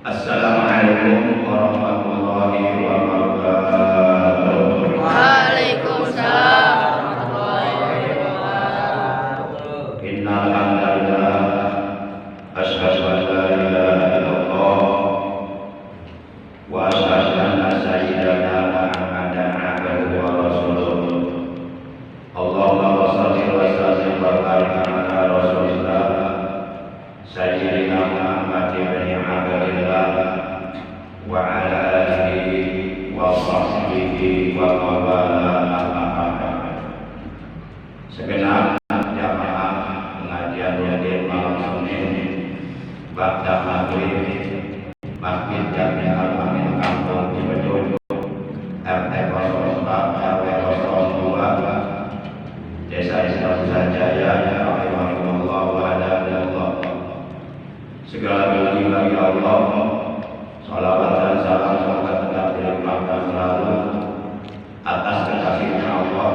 Assalamualaikum warahmatullahi wabarakatuh. Waalaikumsalam warahmatullahi wabarakatuh. Innal hamdalillah asyhadu an la ilaha illallah wa asyhadu anna sayyidana Muhammadan abduhu wa rasuluh. Allahumma shalli wa sallim wa barik ala rasulillah sayyidina Muhammad ibn Abdillah wa ala alihi wa sahbihi wa mawala amma ba'd. Segenap jamaah pengajian rutin malam Senin ba'da maghrib Masjid Jami Al-Amin Kampung Cibedut RT 04 RW 02 Desa Islam Jaya rahimahullah wa hadallah. Segala puji bagi Allah, salawat dan salam semoga tetap dilimpahkan selalu atas kekasihnya Allah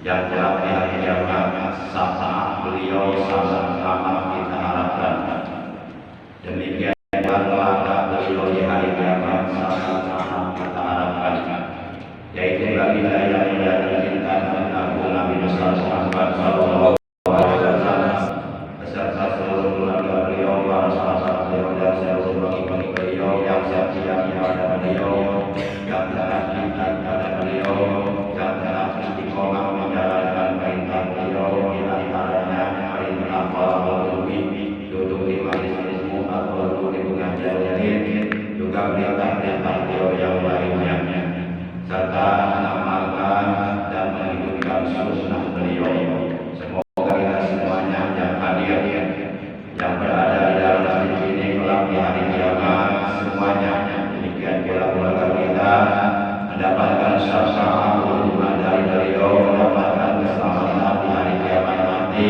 yang telah di hari kiamat saat beliau sama-sama kita harapkan. Demikian pula beliau di hari kiamat sama-sama kita harapkan, yaitu baginda yang mulia tercinta dan agung Nabi besar Muhammad sallallahu alaihi wasallam beserta seluruh keluarga beliau, para sahabat beliau dan seluruh pengikut beliau yang setia kepada beliau, yang telah cinta kepada beliau, yang telah istiqomah menjalankan perintah beliau, di antaranya perintah wal wudhu, duduk di majelis ilmu atau duduk di pengajian rutin, juga perintah-perintah beliau yang lainnya, serta mengamalkan dan mengikutkan sunnah beliau. Semoga kita semuanya yang hadir, yang berada di dalam masjid ini kelak di hari kiamat, semuanya demikian pula keluarga kita mendapatkan syafaat dari beliau, mendapatkan keselamatan di hari kiamat nanti,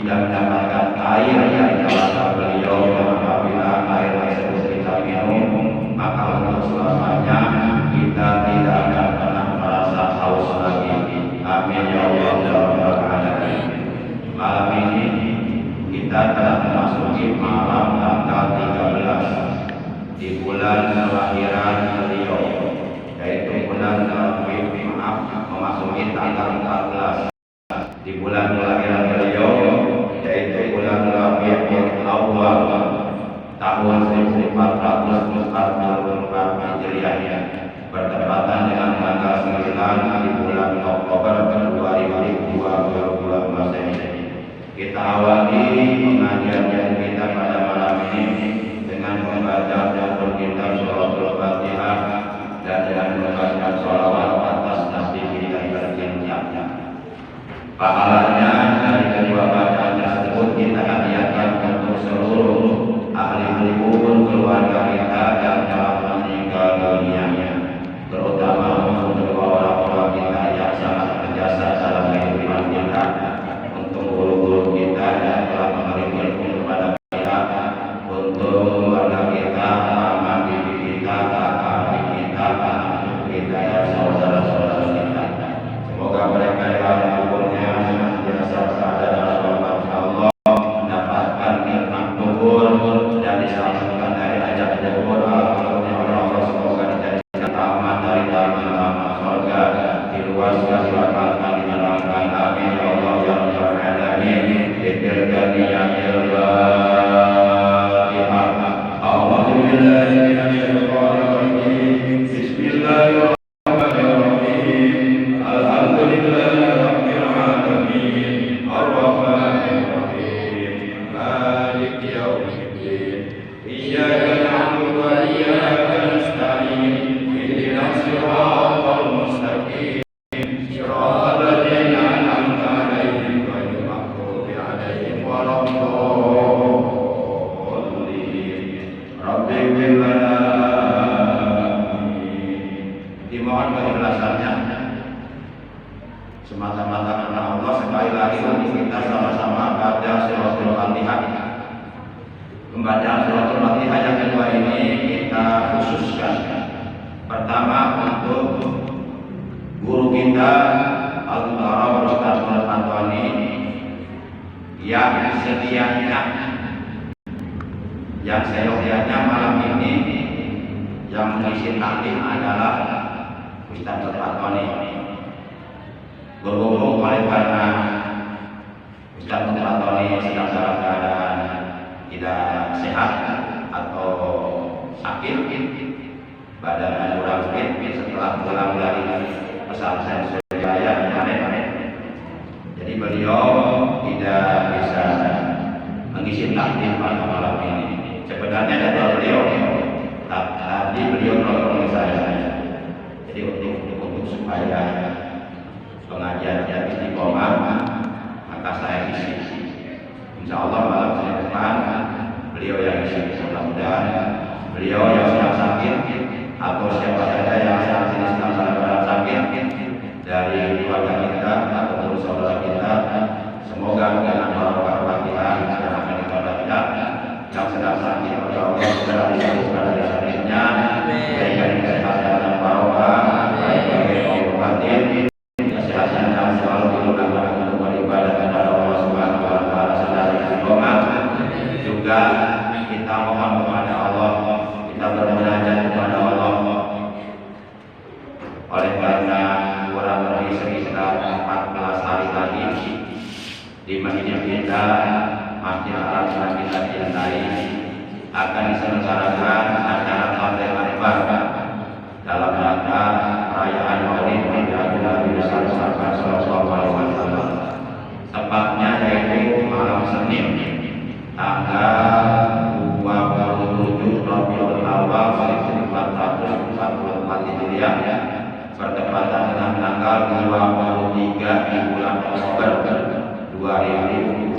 dan mendapatkan air yang telaga beliau. Apabila air tersebut kita minum, maka untuk selamanya kita tidak akan pernah merasa haus lagi. Amin ya Allah ya Rabbal alamin. Malam ini kita telah memasuki malam tanggal 13 di bulan kelahiran beliau, yaitu bulan memasuki tanggal 14 di bulan kelahiran beliau, yaitu bulan Rabiul Awwal tahun 1444 Hijriah, bertepatan dengan tanggal 9 di bulan Oktober 2022 Masehi. Kita awali pengajian kita pada malam ini dengan membaca dan kita suratul Fatihah dan dengan membaca sholawat atas Nabi kita tercinta. Pahalanya dari kedua bacaan tersebut kita hadiahkan untuk seluruh ahli kubur keluarga kita yang telah meninggal dunia, terutama untuk kedua orang-orang kita yang sangat berjasa dalam kehidupan kita, untuk guru-guru kita yang telah memberi ilmu kepada kita, untuk keluarga kita, mama, bibi kita, kakak, adik kita, anak kita, dan saudara-saudara kita. Semoga mereka yang kuburnya senantiasa berada dalam rahmat Allah, mendapatkan nikmat kubur dan diselamatkan dari azab kubur. Allah semoga dijadikan taman dari taman-taman surga, diluaskan silahkan dinerangkan. Amin ya Allah ya Rabbal alamin. Bitirkaniyahil Fatihah. A'udzu billahi minasyaitonir rajim. Bismillahirrahmanirrahim. Alhamdulillahi rabbil alamin. Arrahmanir rahim. Maliki yaumiddin. Iyyaka na'budu wa iyyaka nasta'in. Ihdinas siratal mustaqim. Siratal ladzina an'amta 'alaihim ghairil maghdubi 'alaihim waladdallin. Rabbi ighfir lana. Dimohon keikhlasannya semata-mata karena Allah. Sekali lagi kita sama-sama baca suratul Fatihah. Pembacaan suratul Fatihah yang kedua ini kita khususkan pertama untuk guru kita Al-Mukarram Ustaz Antoni yang sedianya Yang seyogyanya malam ini yang mengisi taklim adalah Ustaz Fatoni. Berhubung oleh karena Ustaz Fatoni sedang dalam keadaan tidak sehat atau sakit, badannya kurang fit setelah pulang dari pesantren Surabaya kemarin. Jadi beliau tidak bisa mengisi taklim pada malam ini. Sebenarnya ada beliau, tapi beliau menolong saya. Jadi untuk supaya pengajian istiqomah, maka saya isi. Insya Allah malam Senin depan beliau yang isi. Mudah-mudahan beliau yang sedang sakit atau siapa saja yang saat ini sedang dalam sakit dari keluarga kita atau saudara kita, semoga dengan barokah Fatihah yang akan kita baca, yang sedang sakit oleh Allah segera disembuhkan dari sakitnya, berikan kesehatan dan barokah, baik bagi Allah batin, kesehatan yang selalu digunakan untuk beribadah kepada Allah Subhanahu Wa Taala sedari istiqomah. Juga kita mohon kepada Allah, kita bermunajat kepada Allah. Oleh karena kurang lebih sekitar 14 hari lagi di masjid kita, Masjid Al-Akbar kita cintai, akan diselenggarakan acara Tabligh Akbar dalam rangka perayaan Maulid Nabi besar Sallallahu Alaihi Wasallam. Tepatnya yaitu malam Senin tanggal 27 Rabiul Awal 1444 Hijriah, bertepatan dengan tanggal 23 di bulan Oktober 2022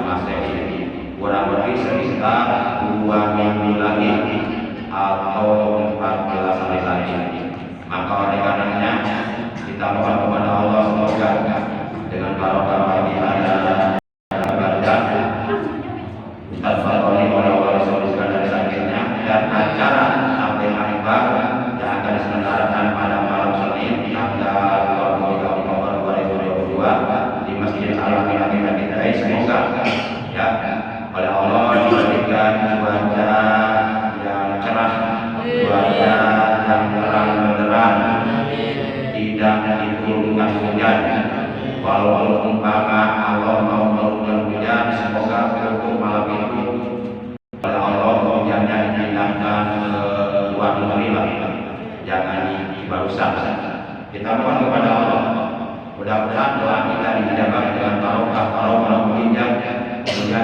Masehi. Kurang lebih sekitar 2 minggu lagi atau 14 hari lagi. Maka oleh karenanya kita mohon kepada Allah semoga dengan barokah Fatihah dan baca Ustaz Fatoni oleh Allah disembuhkan dari sakitnya, dan acara Tabligh Akbar yang akan diselenggarakan pada malam Senin tanggal 23 Oktober 2022 di Masjid Al-Akbar kita, semoga ya oleh Allah diberikan cuaca yang cerah, cuaca yang terang benderang, tidak diturunkan hujan. Walaupun umpama Allah mau menurunkan hujan, semoga untuk malam itu oleh Allah hujannya dipindahkan ke luar negeri lah, jangan di Barusan. Kita mohon kepada Allah, mudah-mudahan doa kita dijabah dengan barokah hujan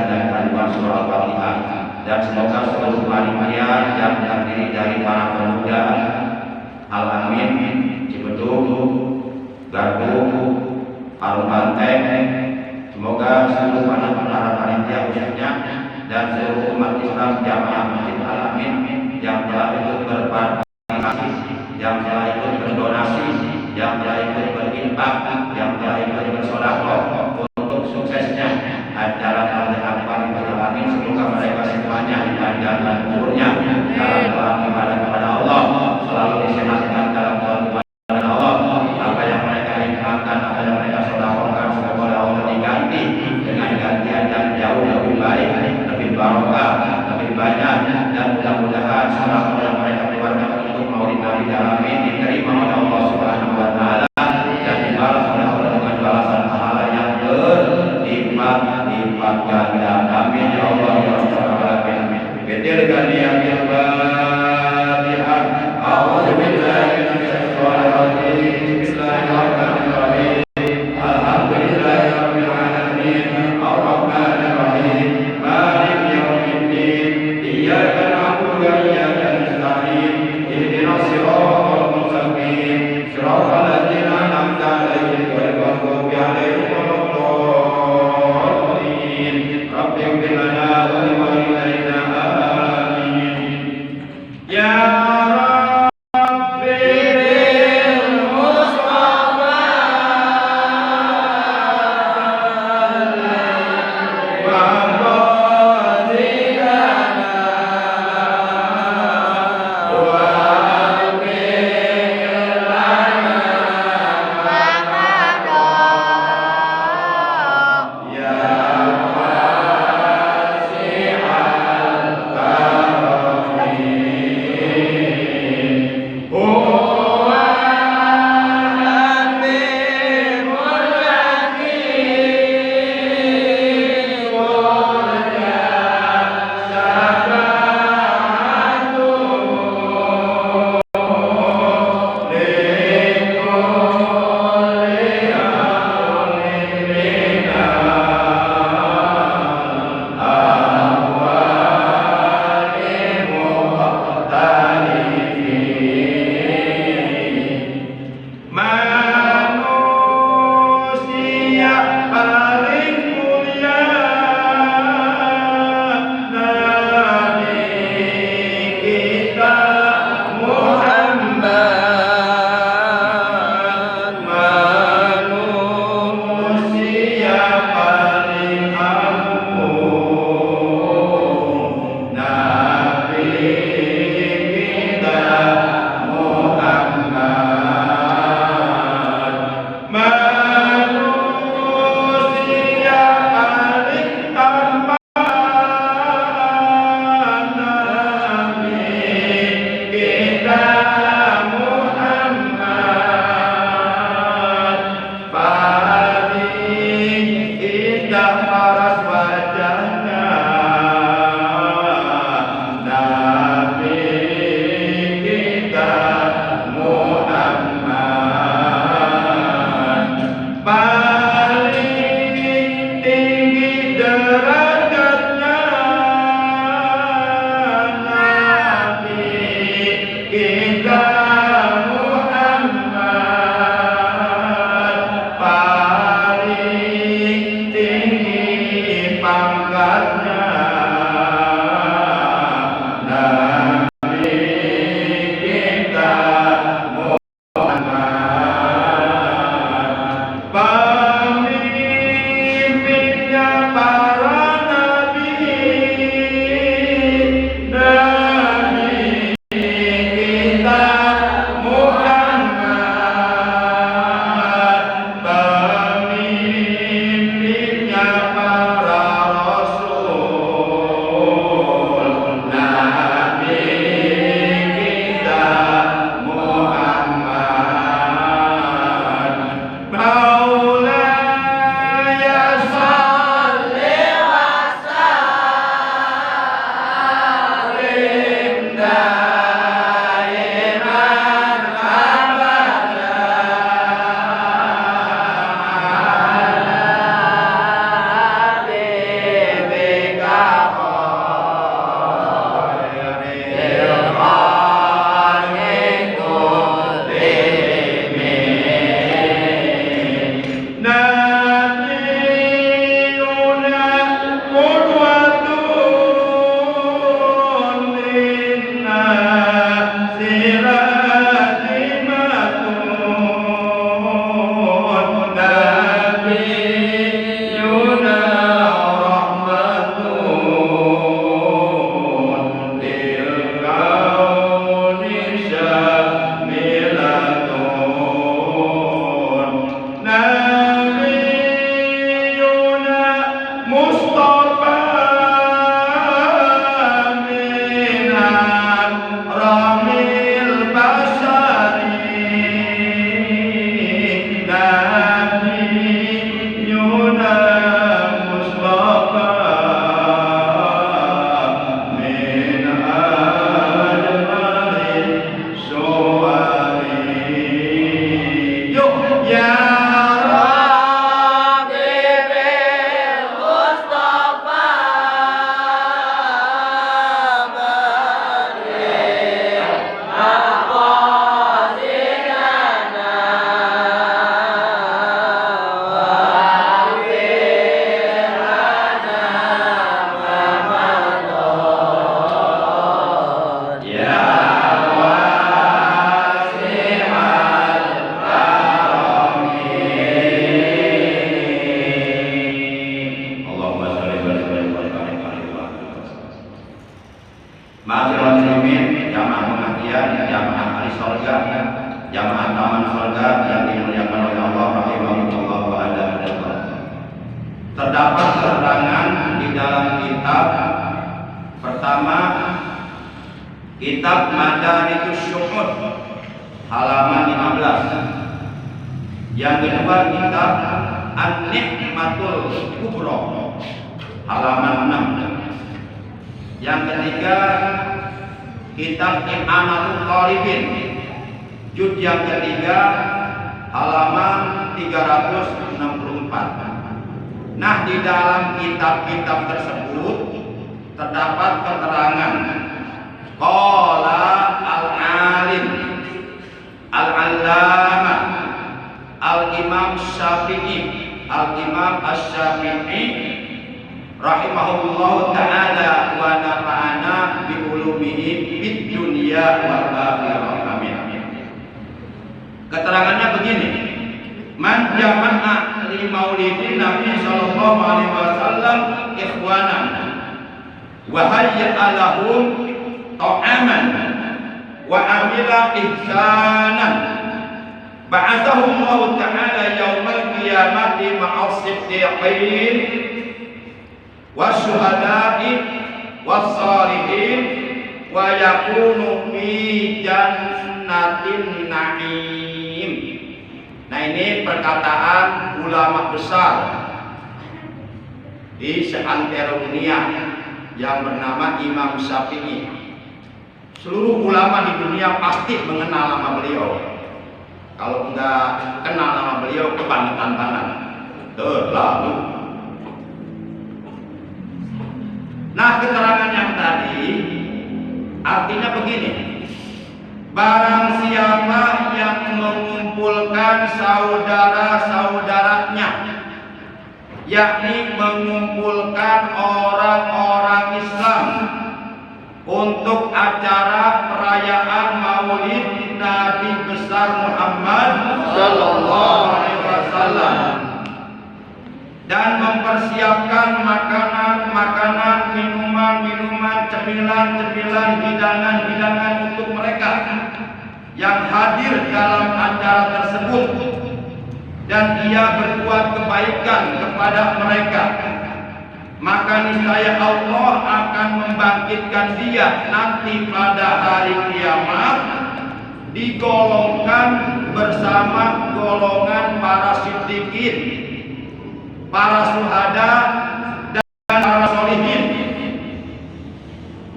dan kandungan surah Al-Fatihah, dan semoga seluruh panitia yang terdiri dari para pemuda Al-Amin, Cibeduk, Gardu, Harum Banteng, semoga seluruh para panitia khususnya dan seluruh umat Islam jamaah Masjid Al-Amin yang telah ikut berpartisipasi, yang telah ikut berdonasi, yang telah ikut berinfak, yang telah ikut bersedekah untuk suksesnya acara Tabligh Akbar Al-Amin. Semoga mereka semuanya dipanjangkan umurnya dalam doa ibadah kepada Allah, selalu disehatkan dalam doa kepada Allah. Apa yang mereka infakkan, apa yang mereka sedekahkan, semoga Allah diganti dengan gantian yang jauh lebih baik, lebih barokah, lebih banyak, dan mudah-mudahan sedekah yang mereka keluarkan untuk Maulid Nabi Amin diterima oleh Allah Subhanahu Wa Taala dan dibalas oleh Allah dengan balasan pahala yang berlipat ganda. Amin ya Allah ya Rabbal Alamin. Bitilka niyatil Fatihah. A'udzu billahi minasyaitonir rajim. Bismillahirrahmanirrahim. Alhamdulillahi rabbil alamin. Arrahmanir rahim. Maliki yaumiddin. Iyyaka na'budu wa iyyaka nasta'in. Ihdinas siratal mustaqim. Siratal ladzina an'amta 'alaihim ghairil maghdubi 'alaihim waladdallin. Rabbi ighfir lana wa liwalidayna. Amin. surga, jamaah taman surga yang dimuliakan oleh Allah rahimahullah wa ala. Terdapat keterangan di dalam kitab pertama, kitab Madarijus Syuhud halaman 15. Yang kedua kitab An-Ni'matul Kubra halaman 6. Yang ketiga kitab I'anatul Talibin juz yang ketiga halaman 364. Nah, di dalam kitab-kitab tersebut terdapat keterangan qala al-alim al-allamah al-imam Syafi'i al-imam asy-Syafi'i rahimahullahu ta'ala wa nafa'ana bi ulumihi fid dunya wal akhirah. Amin. Keterangannya begini, man jama'a li maulidin Nabi sallallahu alaihi wasallam ikhwanan wa hayya'a lahum ta'aman wa amila ihsanan ba'athahu Allah ta'ala yaumal qiyamati ma'as siddiqin wasyuhada'i wassalihin wa yakunu fi jannatin na'im. Nah, ini perkataan ulama besar di seantero dunia yang bernama Imam Syafi'i. Seluruh ulama di dunia pasti mengenal nama beliau. Kalau enggak kenal nama beliau, kebangetan tangan. Terlalu. Nah, keterangan yang tadi artinya begini. Barang siapa yang mengumpulkan saudara-saudaranya, yakni mengumpulkan orang-orang Islam untuk acara perayaan Maulid Nabi besar Muhammad sallallahu alaihi wasallam dan mempersiapkan makanan-makanan, minuman-minuman, cemilan-cemilan, hidangan-hidangan untuk mereka yang hadir dalam acara tersebut, dan ia berbuat kebaikan kepada mereka, maka niscaya Allah akan membangkitkan dia nanti pada hari kiamat, digolongkan bersama golongan para siddiqin, para syuhada dan para sholihin,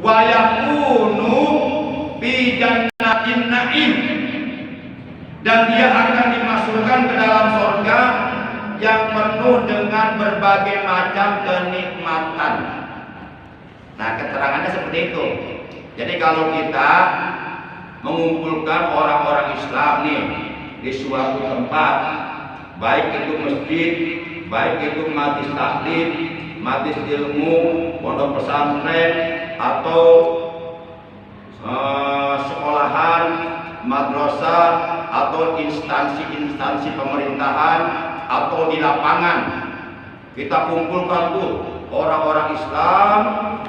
wa yakunu fi jannatin na'im, dan dia akan dimasukkan ke dalam surga yang penuh dengan berbagai macam kenikmatan. Nah, keterangannya seperti itu. Jadi kalau kita mengumpulkan orang-orang Islam nih di suatu tempat, baik itu masjid, baik itu majlis taklim, majlis ilmu, pondok pesantren, atau sekolahan, madrasah, atau instansi-instansi pemerintahan, atau di lapangan, kita kumpulkan tuh orang-orang Islam,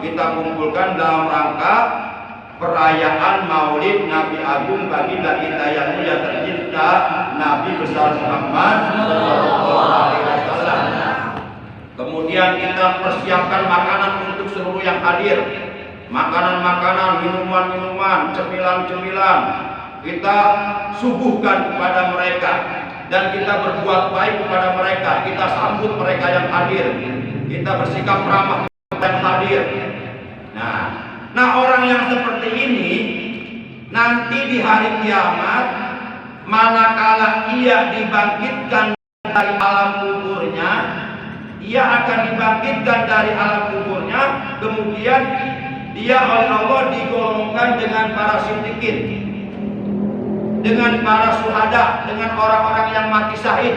kita kumpulkan dalam rangka perayaan Maulid Nabi Agung baginda kita yang mulia tercinta Nabi besar Muhammad sallallahu alaihi wasallam. Kemudian kita persiapkan makanan untuk seluruh yang hadir, makanan-makanan, minuman-minuman, cemilan-cemilan, kita suguhkan kepada mereka, dan kita berbuat baik kepada mereka. Kita sambut mereka yang hadir, kita bersikap ramah kepada yang hadir. Nah, orang yang seperti ini nanti di hari kiamat, manakala ia dibangkitkan dari alam kuburnya, ia akan dibangkitkan dari alam kuburnya, kemudian dia oleh Allah digolongkan dengan para siddiqin, dengan para syuhada, dengan orang-orang yang mati syahid,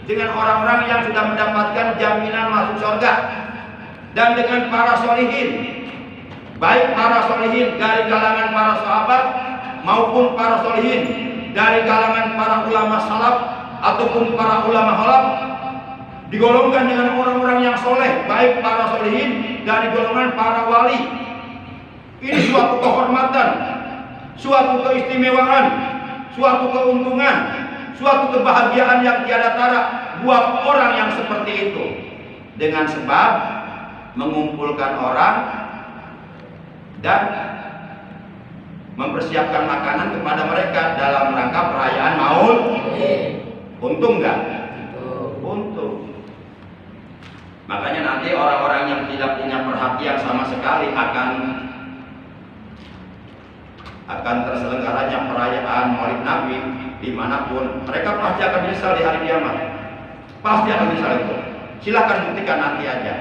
dengan orang-orang yang sudah mendapatkan jaminan masuk surga, dan dengan para sholihin, baik para sholihin dari kalangan para sahabat maupun para sholihin dari kalangan para ulama salaf ataupun para ulama khalaf, digolongkan dengan orang-orang yang soleh, baik para sholihin dari golongan para wali. Ini suatu kehormatan, suatu keistimewaan, suatu keuntungan, suatu kebahagiaan yang tiada tara buat orang yang seperti itu, dengan sebab mengumpulkan orang dan mempersiapkan makanan kepada mereka dalam rangka perayaan Maulid. Untung nggak? Untung. Makanya nanti orang-orang yang tidak punya perhatian sama sekali akan terselenggaranya perayaan Maulid Nabi dimanapun, mereka pasti akan menyesal di hari kiamat. Pasti akan menyesal itu. Silahkan buktikan nanti aja.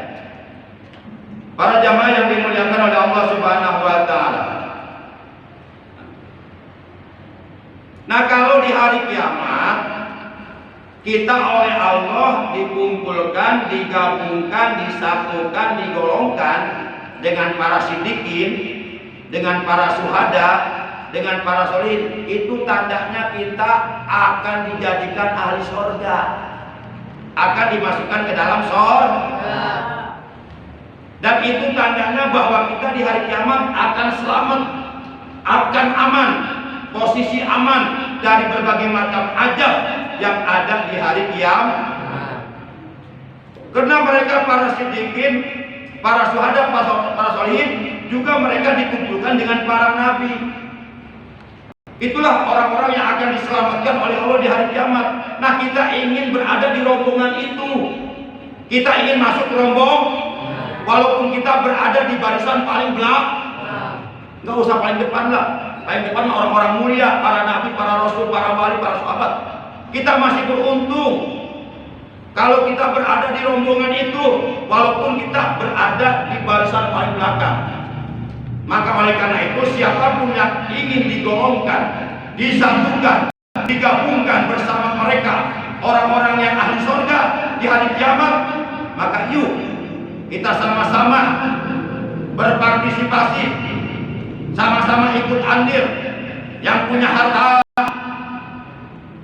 Para jamaah yang dimuliakan oleh Allah Subhanahu wa Ta'ala. Nah, kalau di hari kiamat kita oleh Allah dikumpulkan, digabungkan, disatukan, digolongkan dengan para siddiqin, dengan para syuhada, dengan para sholihin, itu tandanya kita akan dijadikan ahli surga, akan dimasukkan ke dalam surga. Dan itu tandanya bahwa kita di hari kiamat akan selamat, akan aman, posisi aman dari berbagai macam azab yang ada di hari kiamat. Karena mereka para siddiqin, para syuhada, para sholihin, juga mereka dikumpulkan dengan para nabi. Itulah orang-orang yang akan diselamatkan oleh Allah di hari kiamat. Nah, kita ingin berada di rombongan itu. Kita ingin masuk ke rombongan, walaupun kita berada di barisan paling belakang. Nggak usah paling depan lah. Paling depan orang-orang mulia, para nabi, para rasul, para wali, para sahabat. Kita masih beruntung kalau kita berada di rombongan itu, walaupun kita berada di barisan paling belakang. Maka oleh karena itu, siapapun yang ingin digolongkan, disatukan, digabungkan bersama mereka, orang-orang yang ahli surga di hari kiamat, maka yuk kita sama-sama berpartisipasi, sama-sama ikut andil. Yang punya harta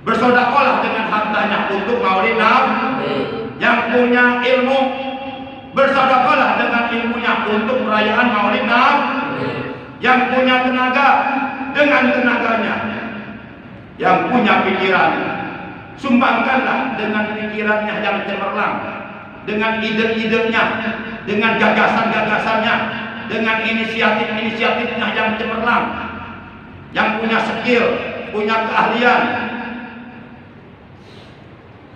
bersedekahlah dengan hartanya untuk Maulid Nabi. Yang punya ilmu bersedekahlah dengan ilmunya untuk perayaan Maulid Nabi. Yang punya tenaga dengan tenaganya. Yang punya pikiran, sumbangkanlah dengan pikirannya yang cemerlang, dengan ide-idenya, dengan gagasan-gagasannya, dengan inisiatif-inisiatifnya yang cemerlang. Yang punya skill, punya keahlian,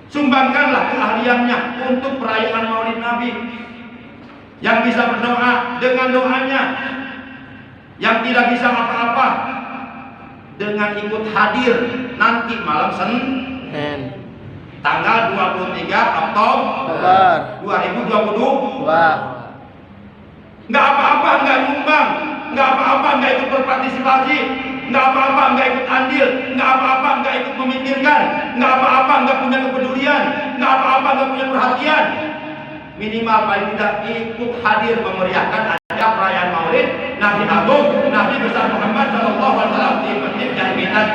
sumbangkanlah keahliannya untuk perayaan Maulid Nabi. Yang bisa berdoa dengan doanya, yang tidak bisa apa-apa dengan ikut hadir nanti malam Senin tanggal 23 Oktober 2022. Nggak apa-apa nggak nyumbang, nggak apa-apa nggak ikut berpartisipasi, nggak apa-apa nggak ikut andil, nggak apa-apa nggak ikut memikirkan, nggak apa-apa nggak punya kepedulian, nggak apa-apa nggak punya perhatian. Minimal paling tidak ikut hadir memeriahkan acara perayaan Maulid Nabi Agung Nabi besar Muhammad Sallallahu Alaihi Wasallam di masjid yang kita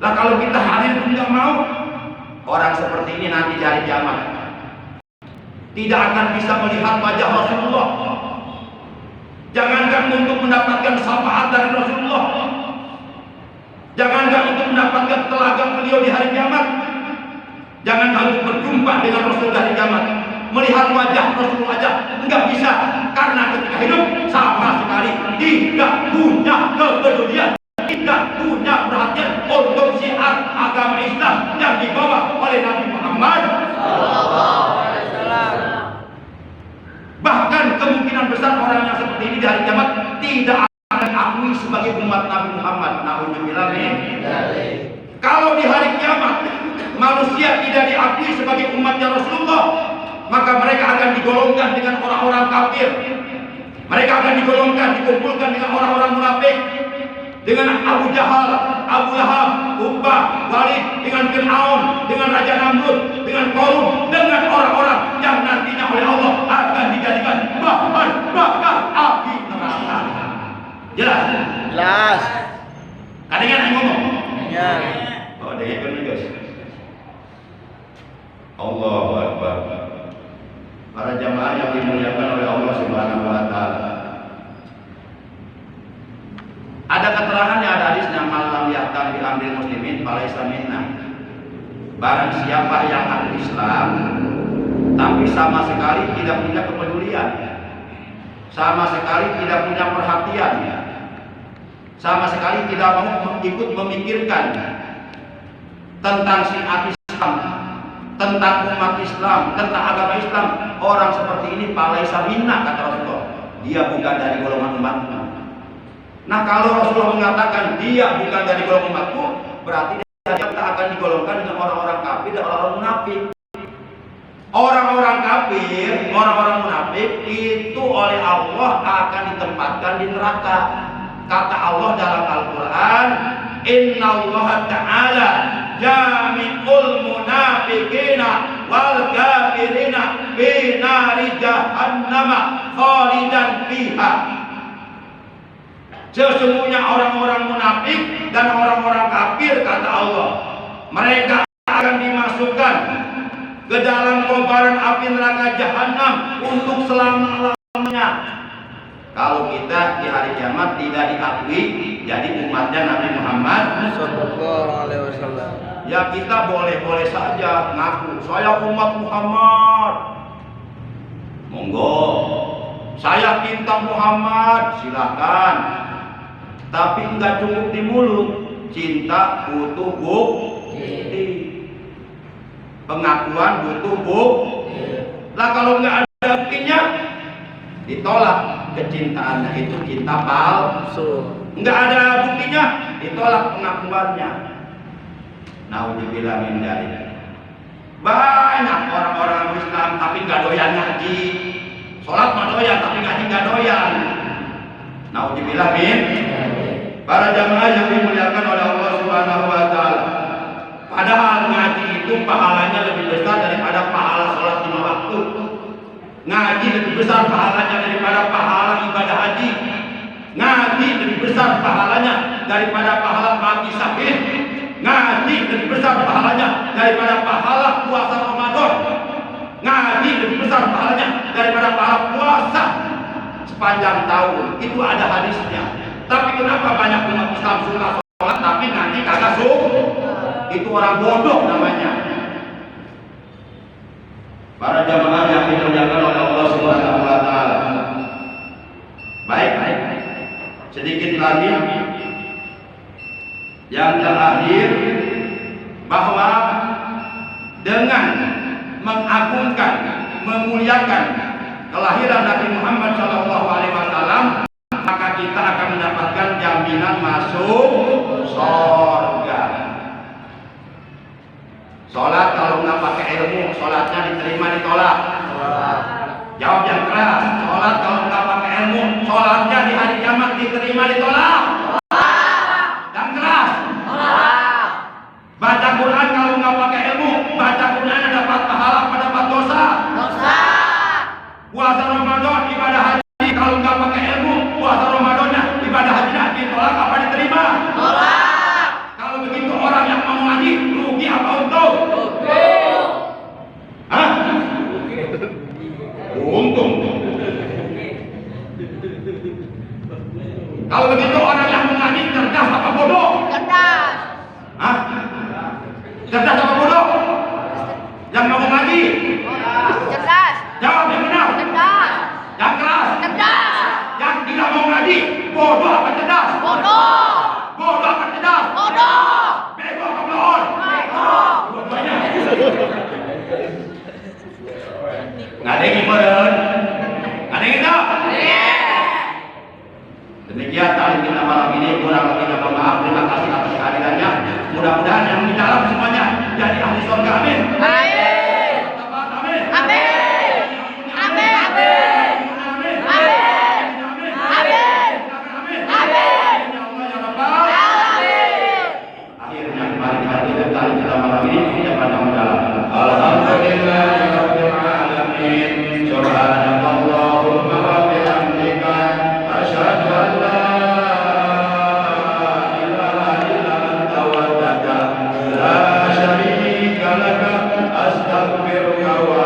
Lah kalau kita hadir pun nggak mau, orang seperti ini nanti di hari kiamat tidak akan bisa melihat wajah Rasulullah. Jangankan untuk mendapatkan syafaat dari Rasulullah, jangankan untuk mendapatkan telaga beliau di hari kiamat, jangankan untuk berjumpa dengan Rasul dari kiamat, melihat wajah Rasulullah aja nggak bisa, karena ketika hidup sama sekali tidak punya kepedulian, tidak punya perhatian untuk syiar agama Islam yang dibawa oleh Nabi Muhammad. Bahkan kemungkinan besar orang yang seperti ini di hari kiamat tidak akan diakui sebagai umat Nabi Muhammad. Na'udzubillah min. Kalau di hari kiamat manusia tidak diakui sebagai umatnya Rasulullah, maka mereka akan digolongkan dengan orang-orang kafir. Mereka akan digolongkan, dikumpulkan dengan orang-orang munafik, dengan Abu Jahal, Abu Lahab, Uqbah, Walid, dengan Fir'aun, dengan Raja Namrud, dengan Qarun, dengan orang-orang yang nantinya oleh Allah akan dijadikan bahan bakar api neraka. Jelas? Jelas. Kadang yang ngomong? Ya. Oh, ada yang benar guys. Allahu Akbar. Para jamaah yang dimuliakan oleh Allah Subhanahu wa Ta'ala. laisa minna. Barang siapa yang aku Islam tapi sama sekali tidak punya kepedulian, sama sekali tidak punya perhatian, sama sekali tidak mau ikut memikirkan tentang syiar Islam, tentang umat Islam, tentang agama Islam, orang seperti ini falaisa minna, kata Rasulullah. Dia bukan dari golongan umatku. Nah, kalau Rasulullah mengatakan dia bukan dari golongan umatku, berarti kita akan digolongkan dengan orang-orang kafir dan orang-orang munafik. Orang-orang kafir, orang-orang munafik itu oleh Allah akan ditempatkan di neraka. Kata Allah dalam Al-Quran, Innallaha ta'ala jami'ul munafiqina wal kafirina fi nari jahannama khalidan fiha. Sesungguhnya orang-orang munafik dan orang-orang kafir, kata Allah, mereka akan dimasukkan ke dalam kobaran api neraka jahanam untuk selama-lamanya. Kalau kita di hari kiamat tidak diakui jadi umatnya Nabi Muhammad sallallahu alaihi wasallam, ya kita boleh-boleh saja ngaku saya umat Muhammad, monggo. Saya cinta Muhammad, silakan. Tapi enggak cukup di mulut, cinta butuh bukti, pengakuan butuh bukti. Lah kalau enggak ada buktinya, ditolak. Kecintaannya itu cinta palsu. Enggak ada buktinya, ditolak pengakuannya. Nauzubillah min dzalik. Banyak orang-orang Islam tapi enggak doyan ngaji. Salat mah doyan tapi ngaji enggak doyan. Nauzubillah min. Para jamaah yang dimuliakan oleh Allah Subhanahu wa taala. Padahal ngaji itu pahalanya lebih besar daripada pahala salat 5 waktu. Ngaji lebih besar pahalanya daripada pahala ibadah haji. Ngaji lebih besar pahalanya daripada pahala mati syahid. Ngaji lebih besar pahalanya daripada pahala puasa Ramadan. Ngaji lebih besar pahalanya daripada pahala puasa sepanjang tahun. Itu ada hadisnya. Tapi kenapa banyak umat Islam suka sholat tapi ngaji kagak suka? Itu orang bodoh namanya. Para jamaah yang dimuliakan oleh Allah Subhanahu wa taala. Baik. Sedikit lagi yang terakhir, bahwa dengan mengagungkan, memuliakan kelahiran Nabi Muhammad SAW, maka kita akan mendapatkan jaminan masuk surga. Sholat kalau nggak pakai ilmu, sholatnya diterima ditolak. Jawab yang keras. Sholat kalau nggak pakai ilmu, sholatnya di hari kiamat diterima ditolak. Yang keras. Baca Quran kalau nggak pakai ilmu, baca Quran dapat pahala, dapat dosa. Puasa Ramadan ibadah haji kalau nggak pakai ilmu, puasa Ramadannya ibadah hajinya ditolak apa diterima? Tolak. Kalau begitu orang yang mau ngaji rugi apa untung? Hah? Untung. Kalau begitu orang yang mengaji cerdas apa bodoh? Cerdas. Hah? Cerdas apa bodoh? Yang mau mengaji? Cerdas. Jawab yang benar. Cerdas. Yang keras. Cerdas. Yang tidak mau ngaji, bodoh apa cerdas? Bodoh. Bodoh apa cerdas? Bodoh. Bego apa bohong? Bego. Dua-duanya. Nggak ada yang meren. Nggak ada yang tahu. Demikian tadi kita malam ini, kurang lebih mohon maaf. Terima kasih atas kehadirannya. Mudah-mudahan yang di dalam semuanya jadi ahli surga. Amin. Amin. Amin. Amin. Amin. Amin. Amin. Amin. Akhirnya mari kita tadi kita malam ini ucapan yang mendalam. Alhamdulillahirabbil alamin. Subhanallahumma wa bihamdika asyhadu an la ilaha illa anta wahdaka la syarika laka astaghfiruka wa